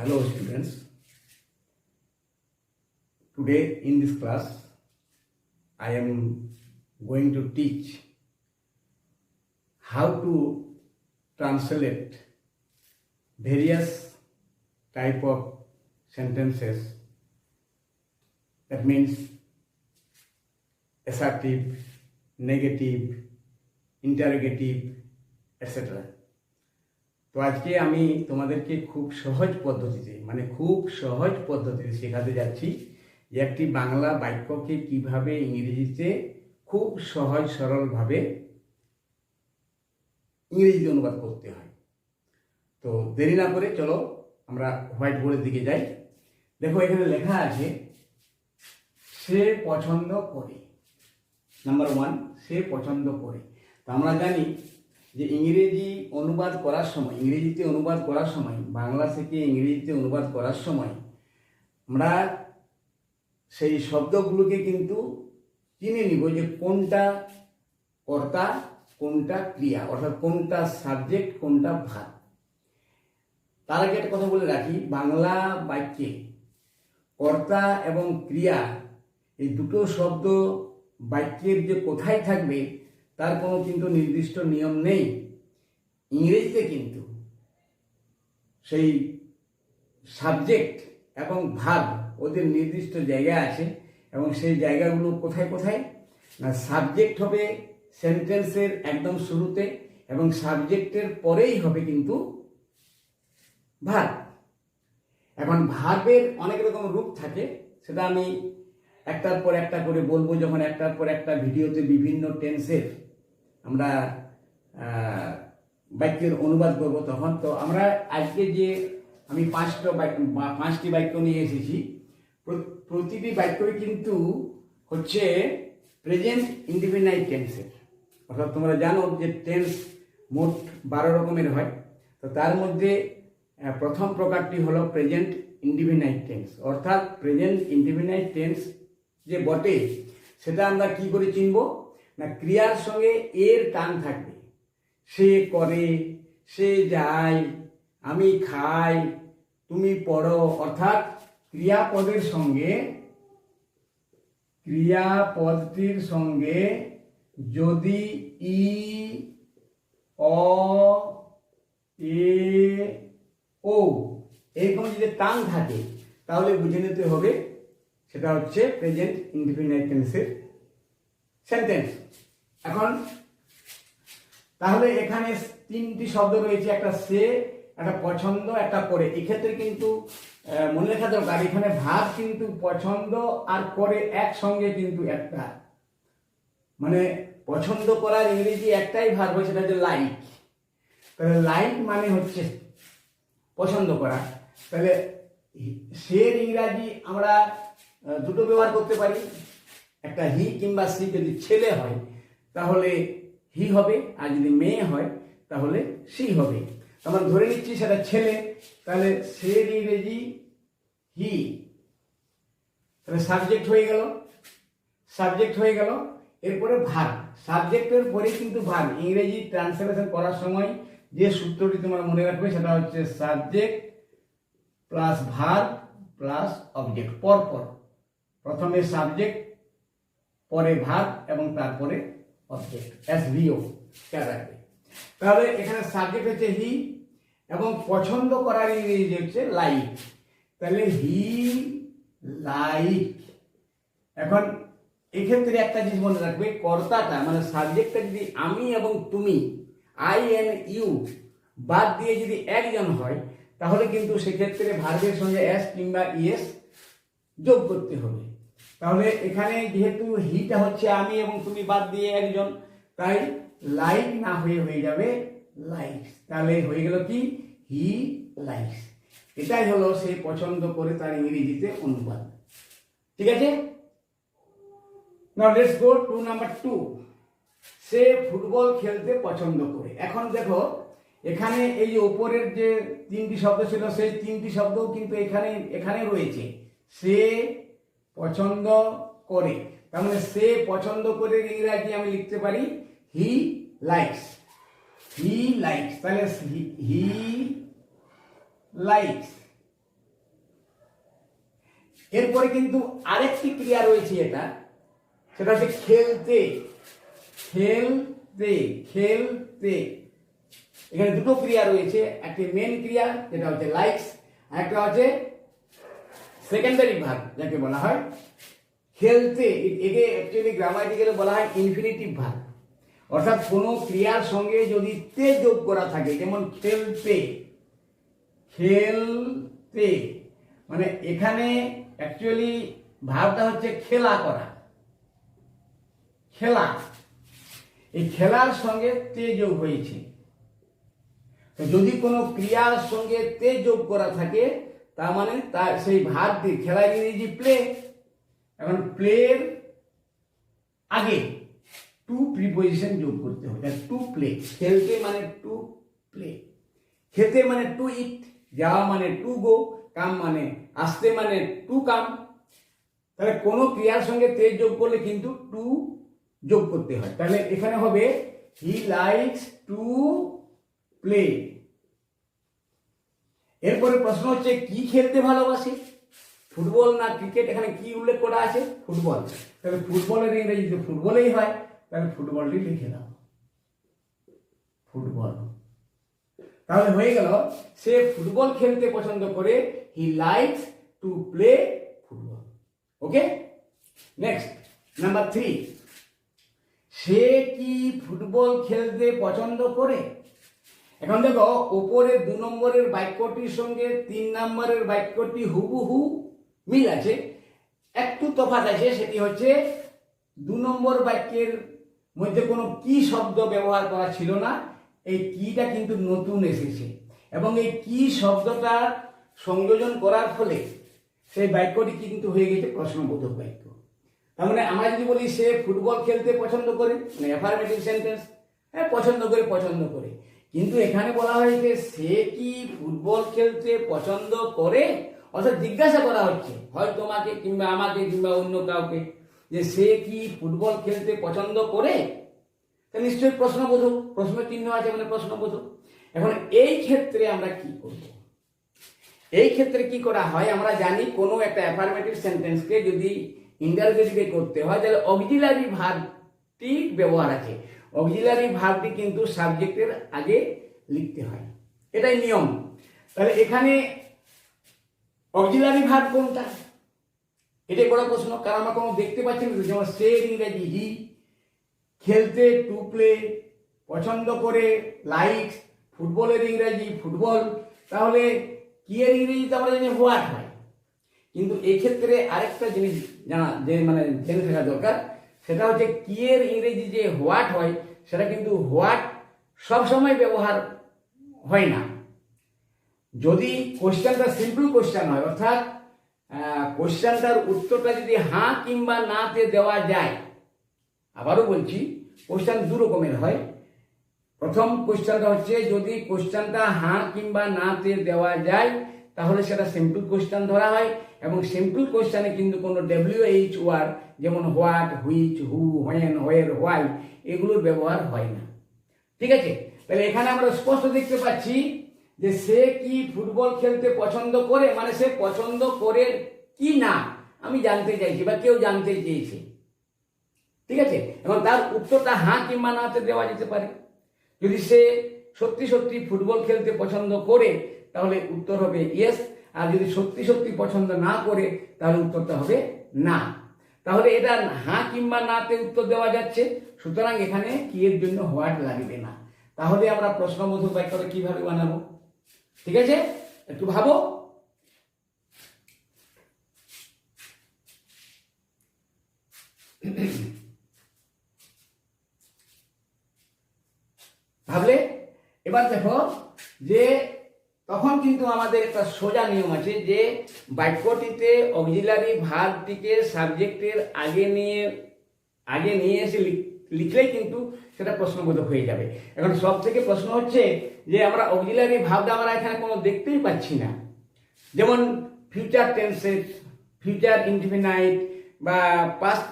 Hello students, today in this class I am going to teach how to translate various type of sentences, that means assertive, negative, interrogative, etc. তো আজকে আমি তোমাদেরকে খুব সহজ পদ্ধতিতে শেখাতে যাচ্ছি যে একটি বাংলা বাক্যকে কিভাবে ইংরেজিতে খুব সহজ সরলভাবে ইংরেজিতে অনুবাদ করতে হয়। তো দেরি না করে চলো আমরা হোয়াইট বোর্ডের দিকে যাই। দেখো এখানে লেখা আছে সে পছন্দ করে। নাম্বার 1, সে পছন্দ করে। তো আমরা জানি যে ইংরেজিতে অনুবাদ করার সময় বাংলা থেকে ইংরেজিতে অনুবাদ করার সময় আমরা সেই শব্দগুলোকে কিন্তু চিনে নিব যে কোনটা কর্তা কোনটা ক্রিয়া, অর্থাৎ কোনটা সাবজেক্ট কোনটা ভার্ব। তার আগে একটা কথা বলে রাখি, বাংলা বাক্যে কর্তা এবং ক্রিয়া এই দুটো শব্দ বাক্যের যে কোথায় থাকবে তার কোনো কিন্তু নির্দিষ্ট নিয়ম নেই। ইংরেজিতে কিন্তু সেই সাবজেক্ট এবং ভার্ব ওদের নির্দিষ্ট জায়গা আছে, এবং সেই জায়গাগুলো কোথায় না, সাবজেক্ট হবে সেন্টেন্সের একদম শুরুতে এবং সাবজেক্টের পরেই হবে কিন্তু ভার্ব। এখন ভার্বের অনেক রকম রূপ থাকে, সেটা আমি একটার পর একটা করে বলবো যখন একটার পর একটা ভিডিওতে বিভিন্ন টেন্সের আমরা বাক্যের অনুবাদ করব তখন। তো আমরা আজকে যে আমি 5টি বাক্য নিয়ে এসেছি, প্রতিটি বাক্যই কিন্তু হচ্ছে প্রেজেন্ট ইনডিফিনাইট টেন্সের। অর্থাৎ তোমরা জানো যে টেন্স মোট 12 রকমের হয়। তো তার মধ্যে প্রথম প্রকারটি হলো প্রেজেন্ট ইনডিফিনাইট টেন্স। অর্থাৎ প্রেজেন্ট ইনডিফিনাইট টেন্স যে বটে সেটা আমরা কি করে চিনব না, ক্রিয়ার সঙ্গে এর টান থাকবে। সে করে, সে যায়, আমি খাই, তুমি পড়ো। অর্থাৎ ক্রিয়াপদটির সঙ্গে যদি ই, অ, এ, ও এরকম যদি টান থাকে তাহলে বুঝে নিতে হবে সেটা হচ্ছে প্রেজেন্ট ইনডিফিনাইট টেন্সের সেন্টেন্স। এখন তাহলে এখানে 3টি শব্দ রয়েছে, একটা সে, একটা পছন্দ, একটা করে। এক্ষেত্রে কিন্তু মনে রাখা দরকার এখানে ভার্ব কিন্তু পছন্দ আর করে একসঙ্গে কিন্তু একটা, মানে পছন্দ করার ইংরেজি একটাই ভার্ব হয়, সেটা হচ্ছে লাইক। তাহলে লাইক মানে হচ্ছে পছন্দ করা। তাহলে সের ইংরাজি আমরা দুটো ব্যবহার করতে পারি, একটা হি কিংবা সি। যদি ছেলে হয় তাহলে হি হবে, আর যদি মেয়ে হয় তাহলে সি হবে। আমরা ধরে নিচ্ছি সেটা ছেলে, তাহলে সের ইংরেজি হি। তাহলে সাবজেক্ট হয়ে গেল। এরপরে ভার্ব, সাবজেক্টের পরে কিন্তু ভার্ব। ইংরেজি ট্রান্সলেশন করার সময় যে সূত্রটি তোমরা মনে রাখবে সেটা হচ্ছে subject plus verb plus object. পরপর প্রথমে সাবজেক্ট, পরে ভার্ব এবং তারপরে অবজেক্ট, এসভিও খেয়াল রাখবে। তাহলে এখানে সাবজেক্ট হচ্ছে হি এবং পছন্দ করার ইংরেজি হচ্ছে লাইক। তাহলে হি লাইক। এখন এক্ষেত্রে একটা জিনিস মনে রাখবে, কর্তাটা মানে সাবজেক্টটা যদি আমি এবং তুমি, আই এন্ড ইউ বাদ দিয়ে যদি একজন হয় তাহলে কিন্তু সেক্ষেত্রে ভার্বের সঙ্গে এস কিংবা ইএস যোগ করতে হবে। তাহলে এখানে যেহেতু হিটা হচ্ছে আমি এবং তুমি বাদ দিয়ে একজন, তাই লাইক না হয়ে যাবে লাইকস। তাহলে হয়ে গেল কি, হি লাইকস। এটাই হলো সে পছন্দ করে তার ইংরেজিতে অনুবাদ। ঠিক আছে, now let's go to number 2। Say football খেলতে পছন্দ করে। এখন দেখো এখানে এই যে উপরের যে 3টি শব্দ ছিল সেই 3টি শব্দও কিন্তু এখানে রয়েছে। সে পছন্দ করে, তার মানে সে পছন্দ করে ইংরেজি আমি লিখতে পারি হি লাইকস। তাহলে হি লাইকস এরপরে কিন্তু আরেকটি ক্রিয়া রয়েছে, এটা সেটা হচ্ছে খেলতে। খেলতে খেলতে এখানে দুটো ক্রিয়া রয়েছে, একটি মেন ক্রিয়া যেটা হচ্ছে লাইকস, আর একটা হচ্ছে সেকেন্ডারি ভার্ব যাকে বলা হয় খেলতে। একে অ্যাকচুয়ালি গ্রামাটিক্যালি বলা হয় ইনফিনিটিভ ভার্ব, অর্থাৎ কোনো ক্রিয়ার সঙ্গে যদি তে যোগ করা থাকে, যেমন খেলতে। খেলতে মানে এখানে অ্যাকচুয়ালি ভার্বটা হচ্ছে খেলা করা, খেলা। এই খেলার সঙ্গে তে যোগ হয়েছে। তো যদি কোনো ক্রিয়ার সঙ্গে তে যোগ করা থাকে, তার মানে তার সেই ভার্বটি, খেলার ইংরেজি প্লে, এখন প্লের আগে টু প্রিপোজিশন যোগ করতে হবে, টু প্লে। খেলতে মানে টু প্লে, খেতে মানে টু ইট, যাওয়া মানে টু গো, কাম মানে আসতে মানে টু কাম। তাহলে কোনো ক্রিয়ার সঙ্গে তে যোগ করলে কিন্তু টু যোগ করতে হয়। তাহলে এখানে হবে হি লাইকস টু প্লে। এরপরে প্রশ্ন হচ্ছে কি খেলতে ভালোবাসে, ফুটবল না ক্রিকেট? এখানে কি উল্লেখ করা আছে? ফুটবল। তাহলে ফুটবলের ইংরেজিতে ফুটবলেই হয়, তাহলে ফুটবলটি লিখে দাও, ফুটবল। তাহলে হয়ে গেল সে ফুটবল খেলতে পছন্দ করে, he likes to play football. Okay, next number 3, সে কি ফুটবল খেলতে পছন্দ করে? এখন দেখো উপরে 2 নম্বরের বাক্যটির সঙ্গে 3 নম্বরের বাক্যটি হুবহু মিল আছে, একটু তফাৎ আছে, সেটি হচ্ছে 2 নম্বর বাক্যের মধ্যে কোনো কি শব্দ ব্যবহার করা ছিল না, এই কিটা কিন্তু নতুন এসেছে, এবং এই কি শব্দটা সংযোজন করার ফলে সেই বাক্যটি কিন্তু হয়ে গেছে প্রশ্নবোধক বাক্য। তার মানে আমরা যদি বলি সে ফুটবল খেলতে পছন্দ করে, মানে অ্যাফার্মেটিভ সেন্টেন্স, হ্যাঁ পছন্দ করে, পছন্দ করে। কিন্তু এখানে বলা হয়েছে সে কি ফুটবল খেলতে পছন্দ করে, অর্থাৎ জিজ্ঞাসা করা হচ্ছে হয় তোমাকে কিংবা আমাকে কিংবা অন্য কাউকে, যে সে কি ফুটবল খেলতে পছন্দ করে। তাহলে নিশ্চয়ই প্রশ্নবোধক, প্রশ্ন চিহ্ন আছে মানে প্রশ্নবোধক। এখন এই ক্ষেত্রে আমরা কি করব? এই ক্ষেত্রে কি করা হয়, আমরা জানি কোনো একটা অ্যাফার্মেটিভ সেন্টেন্সকে যদি ইন্টারোগেটিভ করতে হয় তাহলে অক্সিলারি ভার্বটি ব্যবহার আছে। অক্সিলারি ভার্বটি কিন্তু সাবজেক্টের আগে লিখতে হয়, এটাই নিয়ম। তাহলে এখানে অক্সিলারি ভার্ব কোনটা, এটাই বড় প্রশ্ন, কারণ আমরা কোনো দেখতে পাচ্ছি না। যেমন সে ইংরেজি হি, খেলতে টু প্লে, পছন্দ করে লাইকস, ফুটবলের ইংরেজি ফুটবল। তাহলে কি এর ইংরেজিতে আমরা জানি হোয়াট হয়, কিন্তু এক্ষেত্রে আরেকটা জিনিস জানা মানে জেনে থাকা দরকার, সেটা হচ্ছে কি এর ইংরেজি যে হোয়াট হয়, সেটা কিন্তু হোয়াট সবসময় ব্যবহার হয় না। যদি কোশ্চেনটা সিম্পল কোশ্চেন হয়, অর্থাৎ কোশ্চেনটার উত্তরটা যদি হ্যাঁ কিংবা নাতে দেওয়া যায়, আবারও বলছি কোশ্চেন 2 রকমের হয়। প্রথম কোশ্চেনটা হচ্ছে যদি কোশ্চেনটা হ্যাঁ কিংবা নাতে দেওয়া যায় তাহলে সেটা সিম্পল কোশ্চেন ধরা হয়, এবং সিম্পল কোশ্চেনে কিন্তু কোনো WH ওয়ার্ড যেমন what, which, who, when, where, why এগুলোর ব্যবহার হয় না। ঠিক আছে, তাহলে এখানে আমরা স্পষ্ট দেখতে পাচ্ছি যে সে কি ফুটবল খেলতে পছন্দ করে, মানে সে পছন্দ করে কি না আমি জানতে চাইছি বা কেউ জানতে চেয়েছে। ঠিক আছে, এবং তার উত্তরটা হ্যাঁ কিংবা নাতে দেওয়া যেতে পারে। যদি সে সত্যি সত্যি ফুটবল খেলতে পছন্দ করে তাহলে উত্তর হবে ইয়েস, আর যদি সত্যি সত্যি পছন্দ না করে তাহলে উত্তরটা হবে না। তাহলে এটা হ্যাঁ কিংবা নাতে উত্তর দেওয়া যাচ্ছে, সুতরাং এখানে কি এর জন্য হোয়াট লাগবে না। তাহলে আমরা প্রশ্নবোধক বাক্যটা কিভাবে বানাবো? ঠিক আছে, একটু ভাবো। ভাবলে এবার দেখো যে তখন কিন্তু আমাদের একটা সোজা নিয়ম আছে যে বাক্যটিতে অক্সিলারি ভার্বটিকে সাবজেক্টের আগে নিয়ে এসে লিখলেই কিন্তু সেটা প্রশ্নবোধক হয়ে যাবে। এখন সব থেকে প্রশ্ন হচ্ছে যে আমরা অক্সিলারি ভার্বটা আমরা এখানে কোনো দেখতেই পাচ্ছি না। যেমন ফিউচার টেন্সে ফিউচার ইনডিফিনাইট বা পাস্ট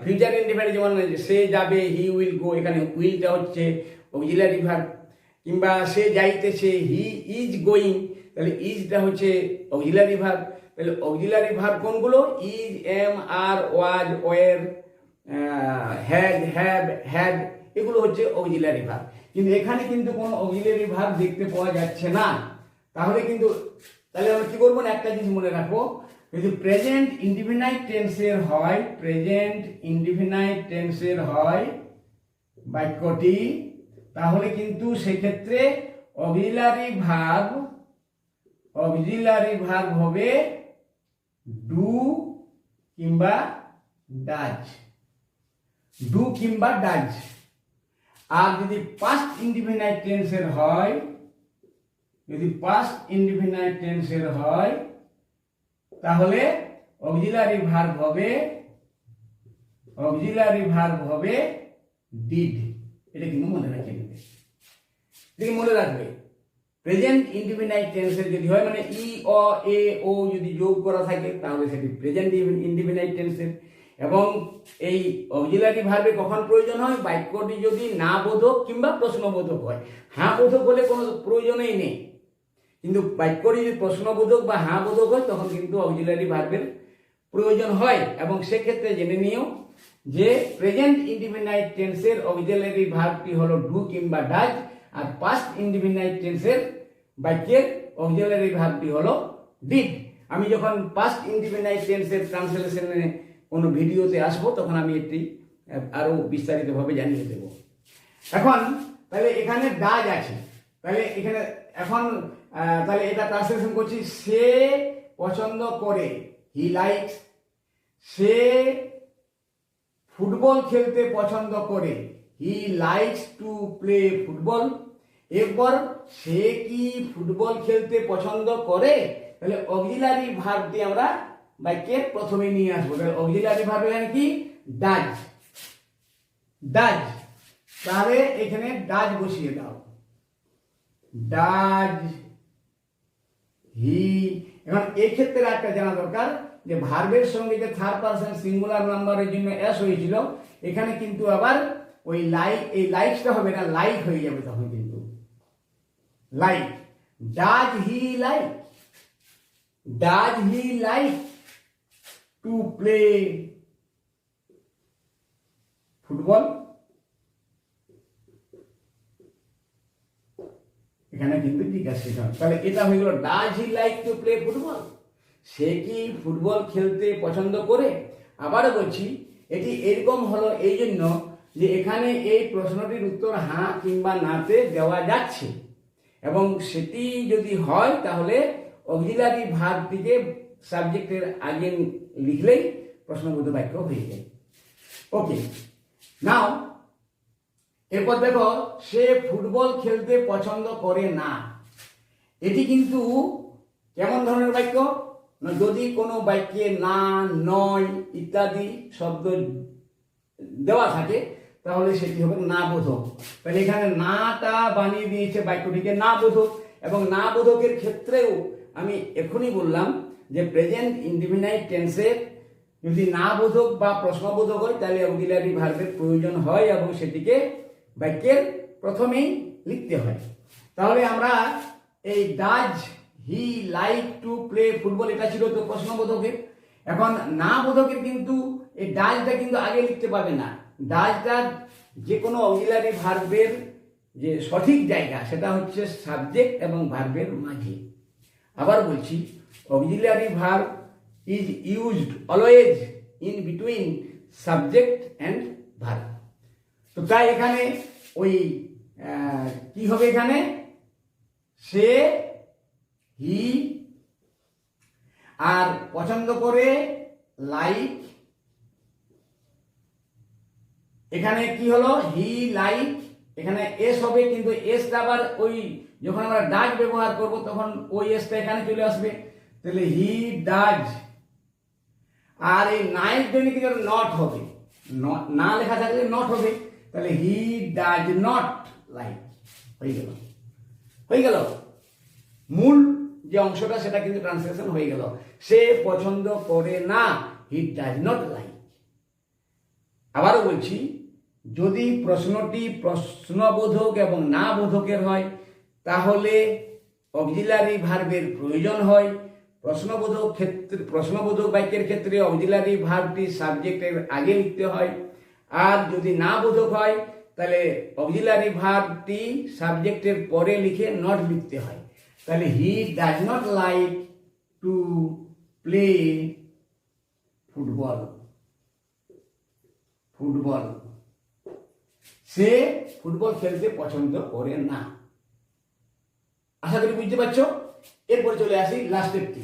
ফিউচার ইনডিফিনাইট, যেমন সে যাবে হি উইল গো, এখানে উইলটা হচ্ছে অক্সিলারি ভার্ব। কিংবা সে যাইতেছে হি ইজ গোয়িং, তাহলে ইজটা হচ্ছে অক্সিলারি ভার্ব। তাহলে অক্সিলারি ভার্ব কোনগুলো? Is, am, are, was, were, had, have, had, এগুলো হচ্ছে অক্সিলারি ভার্ব। কিন্তু এখানে কিন্তু কোনো অক্সিলারি ভার্ব দেখতে পাওয়া যাচ্ছে না। তাহলে আমরা কি করবো না, একটা জিনিস মনে রাখবো, যদি প্রেজেন্ট ইনডিফিনাইট টেন্সের হয়, প্রেজেন্ট ইনডিফিনাইট টেন্সের হয় বাক্যটি, তাহলে কিন্তু সেক্ষেত্রে অক্সিলারি ভার্ব হবে ডু কিংবা ডাজ, ডু কিংবা ডাজ। আর যদি পাস্ট ইনডিফিনাইট টেন্সের হয়, তাহলে অক্সিলারি ভার্ব হবে ডিড। এটা কিন্তু মনে রাখবে। প্রেজেন্ট ইনডিফিনাইট টেন্সের যদি হয়, মানে ই, অ, এ, ও যদি যোগ করা থাকে, তাহলে সেটি প্রেজেন্ট ইনডিফিনাইট টেন্সের। এবং এই অক্সিলারি ভার্বে কখন প্রয়োজন হয়? বাক্যটি যদি না বোধক কিংবা প্রশ্নবোধক হয়। হ্যাঁ বোধক হলে কোনো প্রয়োজনই নেই, কিন্তু বাক্যটি যদি প্রশ্নবোধক বা হ্যাঁ বোধক হয়, তখন কিন্তু অক্সিলারি ভার্বের প্রয়োজন হয়। এবং সেক্ষেত্রে জেনে নিও যে প্রেজেন্ট ইনডিফিনাইট টেন্সের অক্সিলারি ভার্বটি হলো ডু কিংবা ডাজ, আর পাস্ট ইনডিফিনাইট টেন্সের বাক্যের অক্সিলারি ভার্বটি হলো ডিড। আমি যখন পাস্ট ইনডিফিনাইট টেন্সের ট্রান্সলেশনে কোনো ভিডিওতে আসবো, তখন আমি এটি আরো বিস্তারিতভাবে জানিয়ে দেব। এখন তাহলে এখানে ডাজ আছে, তাহলে এখানে তাহলে এটা ট্রান্সলেশন করছি, সে পছন্দ করে, হি লাইকস। সে ফুটবল খেলতে পছন্দ করে, he likes to play football. এরপর সে কি ফুটবল খেলতে পছন্দ করে? তাহলে অক্সিলারি ভার্বটি আমরা বাক্যের প্রথমে নিয়ে আসবো। তাহলে অক্সিলারি ভার্ব এখানে কি? ডাজ। তাহলে এখানে ডাজ বসিয়ে দাও, ডাজ হি। এখন এই ক্ষেত্রে একটা জানা দরকার যে ভার্বের সঙ্গে যে থার্ড পারসন সিঙ্গুলার নাম্বারের জন্য এস হয়েছিল, এখানে কিন্তু আবার ওই এই লাইকসটা হবে না, লাইক হয়ে যাবে তখন। কিন্তু like, does he like to play football. এখানে কিন্তু জিজ্ঞাসা, তাহলে এটা হয়ে গেল does he like to play football. সে কি ফুটবল খেলতে পছন্দ করে? আবারও বলছি, এটি এরকম হলো এই জন্য যে এখানে এই প্রশ্নটির উত্তর হ্যাঁ কিংবা নাতে দেওয়া যাচ্ছে, এবং সেটি যদি হয় তাহলে অক্সিলারি ভার্বটিকে সাবজেক্টের আগে লিখলেই প্রশ্নবোধক বাক্য হয়ে যায়। ওকে, নাও এরপর দেখো, সে ফুটবল খেলতে পছন্দ করে না। এটি কিন্তু কেমন ধরনের বাক্য? না, যদি কোনো বাক্যে না, নয় ইত্যাদি শব্দ দেওয়া থাকে, তাহলে সেটি হবে না বোধক। তাহলে এখানে নাটা বানিয়ে দিয়েছে বাক্যটিকে না বোধক। এবং না বোধকের ক্ষেত্রেও আমি এখনই বললাম যে প্রেজেন্ট ইনডিফিনাইট টেন্সে যদি না বোধক বা প্রশ্নবোধক হয়, তাহলে অক্সিলারি ভার্বের প্রয়োজন হয় এবং সেটিকে বাক্যের প্রথমেই লিখতে হয়। তাহলে আমরা এই does he like to play football, এটা ছিল তো প্রশ্নবোধকের। এখন না বোধকের কিন্তু এই ডাজটা কিন্তু আগে লিখতে পাবে না। ডাজটার যে কোনো অক্সিলারি ভার্বের যে সঠিক জায়গা, সেটা হচ্ছে সাবজেক্ট এবং ভার্বের মাঝে। আবার বলছি, auxiliary verb is used always in between subject and verb. তো তাই এখানে ওই কি হবে, এখানে সে, হি, আর পছন্দ করে লাইক। এখানে কি হলো, হি লাইক, এখানে এস হবে, কিন্তু এসটা আবার ওই যখন আমরা ডাজ ব্যবহার করব তখন ওই এসটা এখানে চলে আসবে। তাহলে হি ডাজ। আর এই নাইট জন্য কিন্তু নট হবে, না লেখা থাকলে নট হবে। তাহলে হি ডাজ নট লাইক। হয়ে গেল মূল যে অংশটা, সেটা কিন্তু ট্রান্সলেশন হয়ে গেল। সে পছন্দ করে না, হি ডাজ নট লাইক। আবারও বলছি, যদি প্রশ্নটি প্রশ্নবোধক এবং না বোধকের হয়, তাহলে অক্সিলারি ভার্বের প্রয়োজন হয়। প্রশ্নবোধক বাক্যের ক্ষেত্রে অক্সিলারি ভার্বটি সাবজেক্টের আগে লিখতে হয়। আর যদি না বোধক হয় তাহলে অক্সিলারি ভার্বটি সাবজেক্টের পরে লিখে নট লিখতে হয়। তাহলে he does not like to play football. Football, say football খেলতে পছন্দ করে না। আশা করি বুঝতে পারছো। এরপর চলে আসি লাস্টেরটি,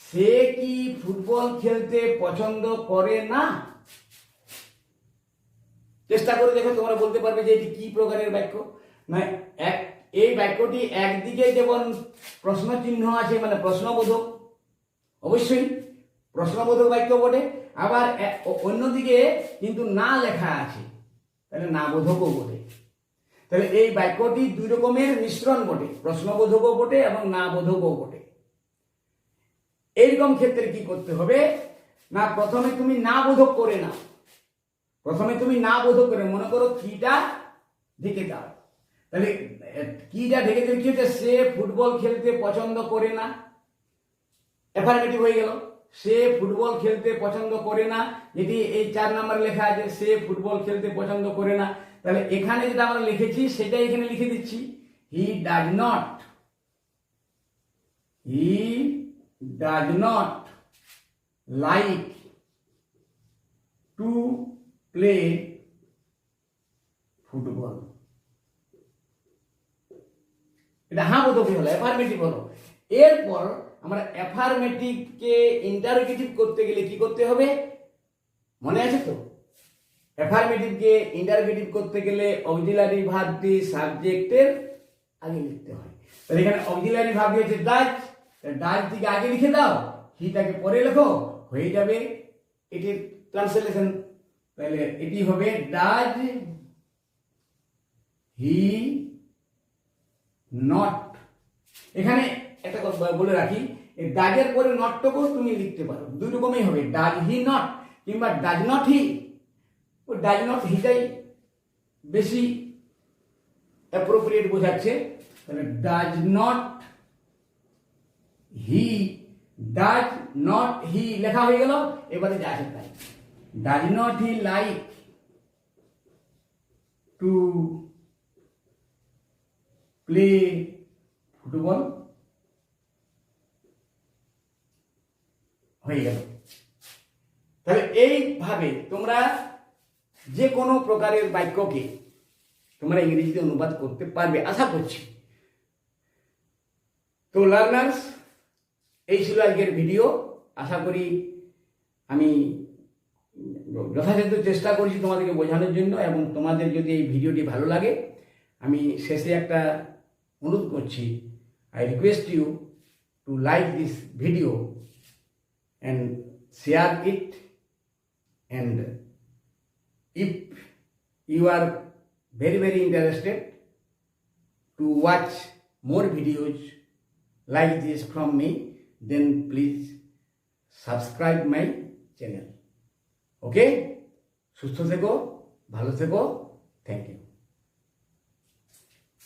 সে কি ফুটবল খেলতে পছন্দ করে না? চেষ্টা করে দেখো, তোমরা বলতে পারবে যে এটি কি প্রকারের বাক্য। না, এই বাক্যটি একদিকে যেমন প্রশ্ন চিহ্ন আছে, মানে প্রশ্নবোধক, অবশ্যই প্রশ্নবোধক বাক্য বটে, আবার অন্যদিকে কিন্তু না লেখা আছে, তাহলে না বোধকও বটে। তাহলে এই বাক্যটি দুই রকমের মিশ্রণ বটে, প্রশ্নবোধকও বটে এবং না বোধকও বটে। এইরকম ক্ষেত্রে কি করতে হবে না, প্রথমে তুমি না বোধক করে নাও। প্রথমে তুমি না বোধক করে, মনে করো কিটা ঢেকে দাও। তাহলে কিটা ঢেকে দিলে কি হচ্ছে, সে ফুটবল খেলতে পছন্দ করে না, অ্যাফার্মেটিভ হয়ে গেল। সে ফুটবল খেলতে পছন্দ করে না, যেটি এই 4 নম্বরে লেখা আছে, সে ফুটবল খেলতে পছন্দ করে না। তাহলে এখানে যেটা আমরা লিখেছি সেটাই এখানে লিখে দিচ্ছি, he does not like to play football. এটা হ্যাঁ বোধক হলো, অ্যাফার্মেটিভ হলো। এরপর আমরা অ্যাফার্মেটিভকে ইন্টারোগেটিভ করতে গেলে কি করতে হবে, মনে আছে তো? অ্যাফার্মেটিভকে ইন্টারোগেটিভ করতে গেলে অক্সিলারি ভার্বটি সাবজেক্টের আগে লিখতে হয়। তাহলে এখানে অক্সিলারি ভার্বটি হচ্ছে ডাজ, ডাজ থেকে আগে লিখে দাও, হিটাকে পরে লেখো, হয়ে যাবে এটির ট্রান্সলেশন। তাহলে এটি হবে ডাজ হি নট। এখানে একটা কথা বলে রাখি, এই ডাজের পরে নটটুকু তুমি লিখতে পারো, দুই রকমই হবে, ডাজ হি নট কিংবা ডাজ নট হি। ও ডাজ নট হিটাই বেশি অ্যাপ্রোপ্রিয়েট বোঝাচ্ছে। তাহলে ডাজ নট হি লেখা হয়ে গেল। এবারে যা আছে তাই, does not he like to play football, হয়ে গেল। তাহলে এইভাবে তোমরা যে কোনো প্রকারের বাক্যকে তোমরা ইংরেজিতে অনুবাদ করতে পারবে আশা করছি। তো লার্নার্স, এই ছিল আজকের ভিডিও। আশা করি আমি যথাযথ চেষ্টা করছি তোমাদেরকে বোঝানোর জন্য, এবং তোমাদের যদি এই ভিডিওটি ভালো লাগে, আমি শেষে একটা অনুরোধ করছি, I request you to like this video and share it, and if you are very interested to watch more videos like this from me, then please subscribe my channel. Okay, সুস্থ থেকো, ভালো থেকো, থ্যাংক ইউ।